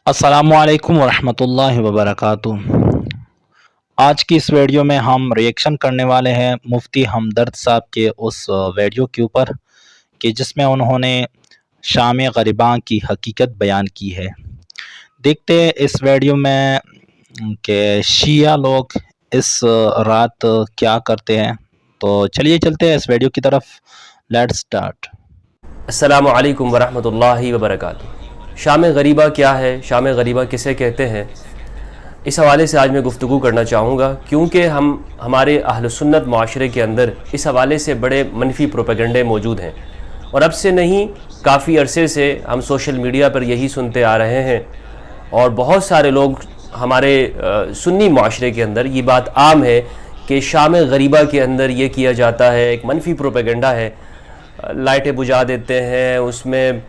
अस्सलामुअलैकुम वरहमतुल्लाहि वबरकातुह। आज की इस वीडियो में हम रिएक्शन करने वाले हैं मुफ्ती हमदर्द साहब के उस वीडियो के ऊपर कि जिसमें उन्होंने शाम ग़रीबां की हकीकत बयान की है। देखते हैं इस वीडियो में कि शिया लोग इस रात क्या करते हैं। तो चलिए चलते हैं इस वीडियो की तरफ। Let's start. अस्सलामु अलैकुम वरहमतुल्लाहि वबरकातुह। शाम ग़रीबा क्या है, शाम ग़रीबा किसे कहते हैं, इस हवाले से आज मैं गुफ्तगू करना चाहूँगा, क्योंकि हमारे अहल सुन्नत माशरे के अंदर इस हवाले से बड़े मनफी प्रोपेगेंडे मौजूद हैं और अब से नहीं काफ़ी अरसे से हम सोशल मीडिया पर यही सुनते आ रहे हैं और बहुत सारे लोग हमारे सुन्नी माशरे के अंदर ये बात आम है कि शाम ग़रीबा के अंदर ये किया जाता है, एक मनफी प्रोपेगेंडा है, लाइटें बुझा देते हैं, उसमें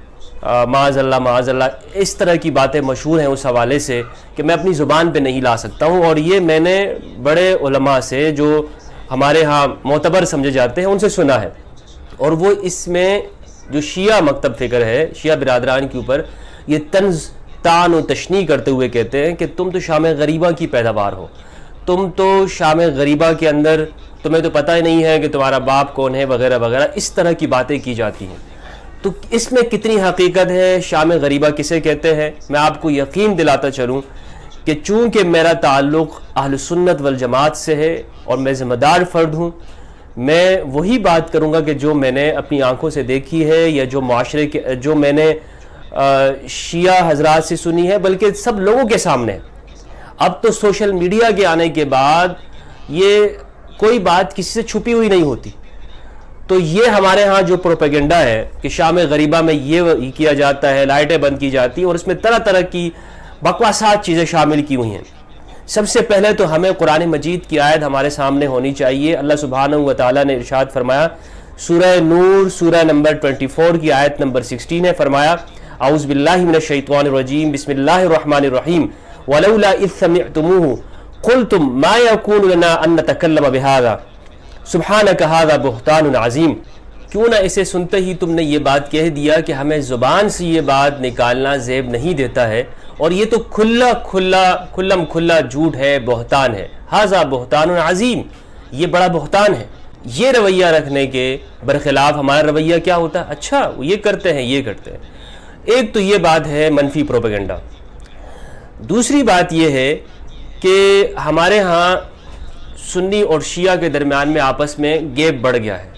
माज़अल्लाह इस तरह की बातें मशहूर हैं उस हवाले से कि मैं अपनी ज़ुबान पे नहीं ला सकता हूँ। और ये मैंने बड़े उलमा से जो हमारे यहाँ मोतबर समझे जाते हैं उनसे सुना है, और वो इसमें जो शिया मकतब फ़िक्र है, शिया बिरादरान के ऊपर ये तंज़ तान और तशनी करते हुए कहते हैं कि तुम तो शाम ग़रीबा की पैदावार हो, तुम तो शाम ग़रीबा के अंदर तुम्हें तो पता ही नहीं है कि तुम्हारा बाप कौन है, वगैरह वगैरह, इस तरह की बातें की जाती हैं। तो इसमें कितनी हकीकत है, शाम ग़रीबा किसे कहते हैं, मैं आपको यकीन दिलाता चलूँ कि चूँकि मेरा ताल्लुक़ अहल सुन्नत वल जमात से है और मैं ज़िम्मेदार फ़र्द हूँ, मैं वही बात करूँगा कि जो मैंने अपनी आँखों से देखी है या जो माशरे के जो मैंने शिया हज़रात से सुनी है, बल्कि सब लोगों के सामने। अब तो सोशल मीडिया के आने के बाद ये कोई बात किसी से छुपी हुई नहीं होती। तो ये हमारे यहाँ जो प्रोपेगेंडा है कि शाम ग़रीबा में ये किया जाता है, लाइटें बंद की जाती हैं और इसमें तरह तरह की बकवासात चीज़ें शामिल की हुई हैं। सबसे पहले तो हमें कुरान मजीद की आयत हमारे सामने होनी चाहिए। अल्लाह सुब्हानहू व तआला ने इरशाद फरमाया, सूरह नूर सूरह नंबर 24 की आयत नंबर 16 है, फरमाया औज़ु बिल्लाहि मिनश शैतानिर रजीम बिस्मिल्लाहिर रहमानिर रहीम वलौला इज़ समिअतमूहु क़ुल्तुम मा यकूनु लना अन नतकल्लम बिहाज़ा सुब्हानक हाज़ा बुहतानुन अज़ीम। क्यों ना इसे सुनते ही तुमने ये बात कह दिया कि हमें ज़ुबान से ये बात निकालना ज़ेब नहीं देता है, और ये तो खुल्लम खुल्ला झूठ है, बहतान है। हाज़ा बुहतानुन अज़ीम, ये बड़ा बहतान है। ये रवैया रखने के बरखिलाफ़ हमारा रवैया क्या होता है, अच्छा वो ये करते हैं, ये करते हैं। एक तो ये बात है मनफी प्रोपेगेंडा। दूसरी बात ये है कि हमारे यहाँ सुन्नी और शिया के दरमियान में आपस में गैप बढ़ गया है।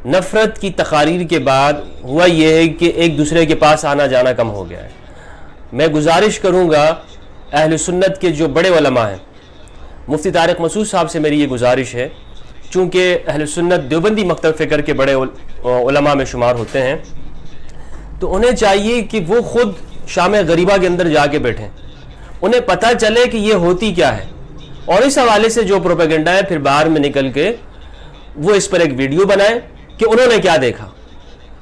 नफ़रत की तकारीर के बाद हुआ यह है कि एक दूसरे के पास आना जाना कम हो गया है। मैं गुजारिश करूँगा अहल सुन्नत के जो बड़े उलमा हैं, मुफ्ती तारिक मसूद साहब से मेरी ये गुजारिश है, चूँकि अहल सुन्नत देवबंदी मकतब फ़िक्र के बड़े उलमा में शुमार होते हैं, तो उन्हें चाहिए कि वो ख़ुद शाम ग़रीबा के अंदर जाके बैठें, उन्हें पता चले कि ये होती क्या है, और इस हवाले से जो प्रोपेगेंडा है फिर बाहर में निकल के वो इस पर एक वीडियो बनाए कि उन्होंने क्या देखा।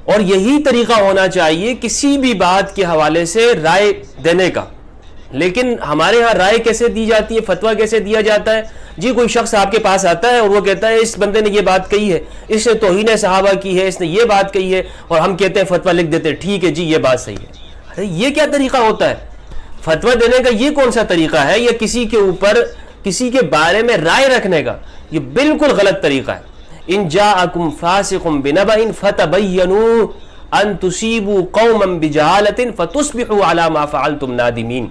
और यही तरीका होना चाहिए किसी भी बात के हवाले से राय देने का। लेकिन हमारे यहाँ राय कैसे दी जाती है, फतवा कैसे दिया जाता है जी। कोई शख्स आपके पास आता है और वो कहता है इस बंदे ने ये बात कही है, इसने तौहीन सहाबा की है, इसने ये बात कही है, और हम कहते हैं फतवा लिख देते हैं, ठीक है जी ये बात सही है। अरे ये क्या तरीका होता है फतवा देने का, ये कौन सा तरीका है, या किसी के ऊपर किसी के बारे में राय रखने का, ये बिल्कुल गलत तरीका है। इन जाअकुम फासिकुम बिनबइन फतबय्यनु अन तुसीबू कौमन बिजहालतिन फतुस्बिहू अला मा फअलतुम नादिमीन,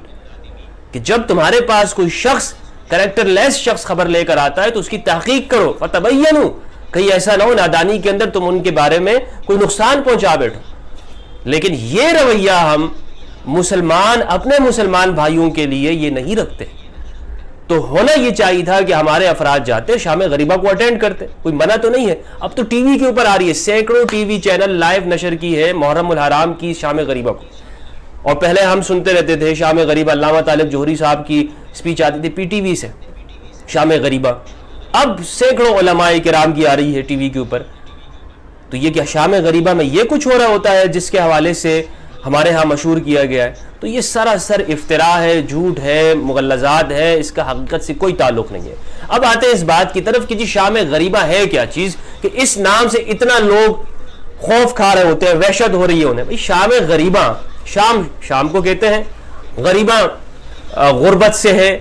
कि जब तुम्हारे पास कोई शख्स कैरेक्टरलेस शख्स खबर लेकर आता है तो उसकी तहकीक करो, फतबय्यनु, कहीं ऐसा ना हो नादानी के अंदर तुम उनके बारे में कोई नुकसान पहुंचा बैठो। लेकिन ये रवैया हम मुसलमान अपने मुसलमान भाइयों के लिए ये नहीं रखते। तो होना ये चाहिए था कि हमारे अफराद जाते शाम ग़रीबा को अटेंड करते, कोई मना तो नहीं है। अब तो टीवी के ऊपर आ रही है, सैकड़ों टीवी चैनल लाइव नशर की है मुहर्रम उल हराम की शाम ग़रीबा को। और पहले हम सुनते रहते थे शाम ग़रीबा, अल्लामा तालिब जोहरी साहब की स्पीच आती थी पीटीवी से, शाम ग़रीबा। अब सैकड़ों उलमाए किराम की आ रही है टीवी के ऊपर। तो ये क्या शाम ग़रीबा में ये कुछ हो रहा होता है जिसके हवाले से हमारे यहाँ मशहूर किया गया है? तो ये सरासर इफ्तिरा है, झूठ है, मुगल्लज़ात है, इसका हकीकत से कोई ताल्लुक़ नहीं है। अब आते हैं इस बात की तरफ कि जी शाम ग़रीबा है क्या चीज़ कि इस नाम से इतना लोग खौफ खा रहे होते हैं, वहशत हो रही है उन्हें। भाई शाम ग़रीबा, शाम को कहते हैं, غریبہ غربت سے ہے،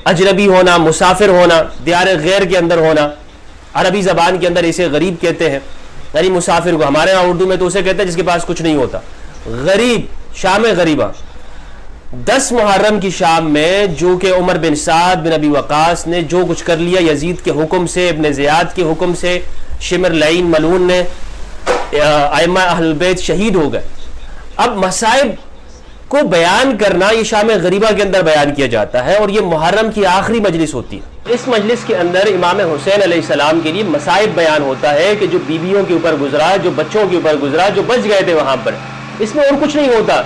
اجنبی ہونا، مسافر ہونا، دیار غیر کے اندر ہونا. عربی زبان کے اندر اسے غریب کہتے ہیں، یعنی مسافر کو. ہمارے ہاں اردو میں تو اسے کہتے ہیں جس کے پاس کچھ نہیں ہوتا. غریب، شام غریبہ. 10 محرم کی شام میں جو کہ عمر بن سعد بن ابی وقاص نے جو کچھ کر لیا یزید کے حکم سے، ابن زیاد کے حکم سے، شمر لعین ملعون نے، ائمہ اہل بیت شہید ہو گئے. اب مصائب کو بیان کرنا یہ شام غریبہ کے اندر بیان کیا جاتا ہے، اور یہ محرم کی آخری مجلس ہوتی ہے. اس مجلس کے اندر امام حسین علیہ السلام کے لیے مصائب بیان ہوتا ہے کہ جو بیویوں کے اوپر گزرا، جو بچوں کے اوپر گزرا، جو بچ گئے تھے وہاں پر. اس میں اور کچھ نہیں ہوتا،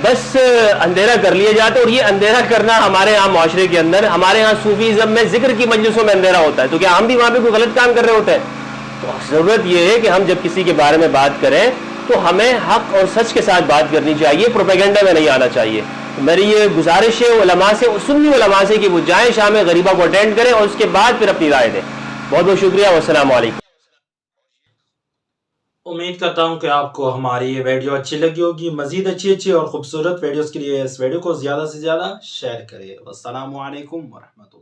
بس اندھیرا کر لیا جاتا. اور یہ اندھیرا کرنا ہمارے ہاں معاشرے کے اندر، ہمارے ہاں صوفیزم میں ذکر کی مجلسوں میں اندھیرا ہوتا ہے. تو کیا ہم بھی وہاں پہ کوئی غلط کام کر رہے ہوتے ہیں؟ تو ضرورت یہ ہے کہ ہم جب کسی کے بارے میں بات کریں تو ہمیں حق اور سچ کے ساتھ بات کرنی چاہیے، پروپیگنڈا میں نہیں آنا چاہیے. میری یہ گزارش ہے علماء سے، سنی علماء سے، کہ وہ جائیں شام غریبہ کو اٹینڈ کریں اور اس کے بعد پھر اپنی رائے دیں. بہت بہت شکریہ، والسلام علیکم. امید کرتا ہوں کہ آپ کو ہماری یہ ویڈیو اچھی لگی ہوگی. مزید اچھی اور خوبصورت ویڈیوز کے لیے اس ویڈیو کو زیادہ سے زیادہ شیئر کریں. والسلام علیکم ورحمۃ اللہ.